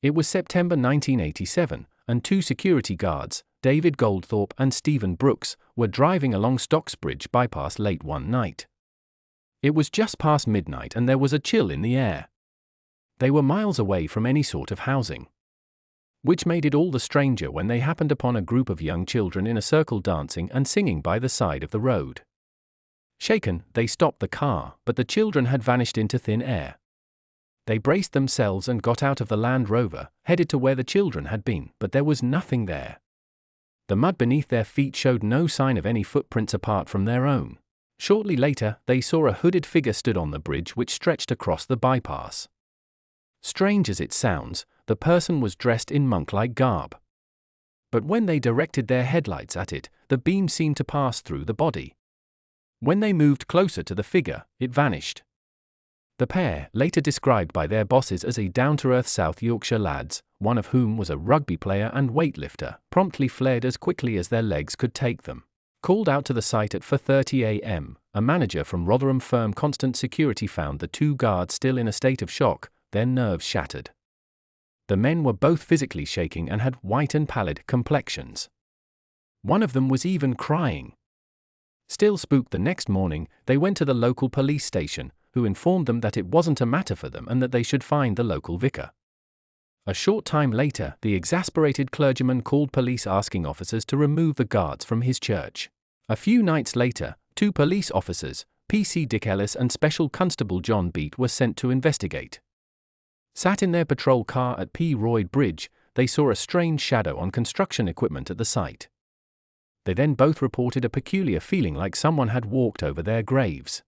It was September 1987, and two security guards, David Goldthorpe and Stephen Brooks, were driving along Stocksbridge Bypass late one night. It was just past midnight and there was a chill in the air. They were miles away from any sort of housing, which made it all the stranger when they happened upon a group of young children in a circle dancing and singing by the side of the road. Shaken, they stopped the car, but the children had vanished into thin air. They braced themselves and got out of the Land Rover, headed to where the children had been, but there was nothing there. The mud beneath their feet showed no sign of any footprints apart from their own. Shortly later, they saw a hooded figure stood on the bridge which stretched across the bypass. Strange as it sounds, the person was dressed in monk-like garb. But when they directed their headlights at it, the beam seemed to pass through the body. When they moved closer to the figure, it vanished. The pair, later described by their bosses as a down-to-earth South Yorkshire lads, one of whom was a rugby player and weightlifter, promptly fled as quickly as their legs could take them. Called out to the site at 4:30 a.m., a manager from Rotherham firm Constant Security found the two guards still in a state of shock, their nerves shattered. The men were both physically shaking and had white and pallid complexions. One of them was even crying. Still spooked the next morning, they went to the local police station, who informed them that it wasn't a matter for them and that they should find the local vicar. A short time later, the exasperated clergyman called police asking officers to remove the guards from his church. A few nights later, two police officers, PC Dick Ellis and Special Constable John Beat, were sent to investigate. Sat in their patrol car at P. Royd Bridge, they saw a strange shadow on construction equipment at the site. They then both reported a peculiar feeling like someone had walked over their graves.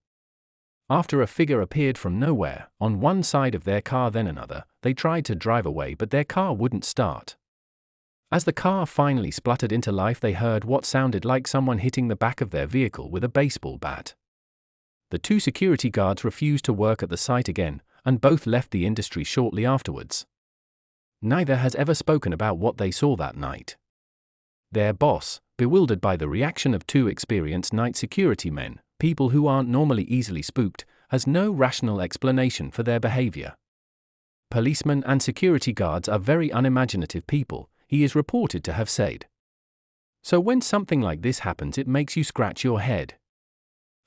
After a figure appeared from nowhere, on one side of their car then another, they tried to drive away but their car wouldn't start. As the car finally spluttered into life, they heard what sounded like someone hitting the back of their vehicle with a baseball bat. The two security guards refused to work at the site again, and both left the industry shortly afterwards. Neither has ever spoken about what they saw that night. Their boss, bewildered by the reaction of two experienced night security men, people who aren't normally easily spooked, has no rational explanation for their behavior. Policemen and security guards are very unimaginative people, he is reported to have said. So when something like this happens, it makes you scratch your head.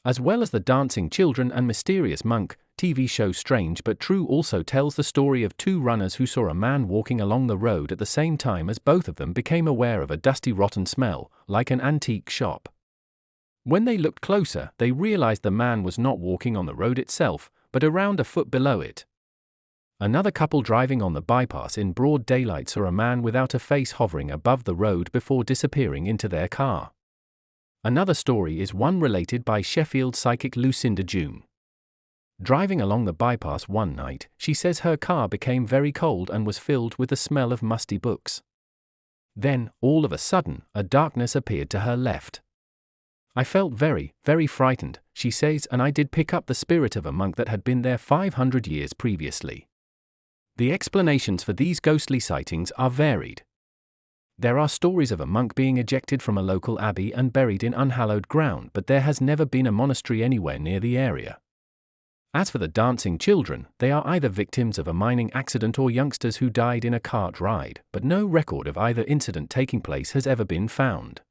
As well as the dancing children and mysterious monk, TV show Strange But True also tells the story of two runners who saw a man walking along the road at the same time as both of them became aware of a dusty, rotten smell, like an antique shop. When they looked closer, they realized the man was not walking on the road itself, but around a foot below it. Another couple driving on the bypass in broad daylight saw a man without a face hovering above the road before disappearing into their car. Another story is one related by Sheffield psychic Lucinda June. Driving along the bypass one night, she says her car became very cold and was filled with the smell of musty books. Then, all of a sudden, a darkness appeared to her left. I felt very, very frightened, she says, and I did pick up the spirit of a monk that had been there 500 years previously. The explanations for these ghostly sightings are varied. There are stories of a monk being ejected from a local abbey and buried in unhallowed ground, but there has never been a monastery anywhere near the area. As for the dancing children, they are either victims of a mining accident or youngsters who died in a cart ride, but no record of either incident taking place has ever been found.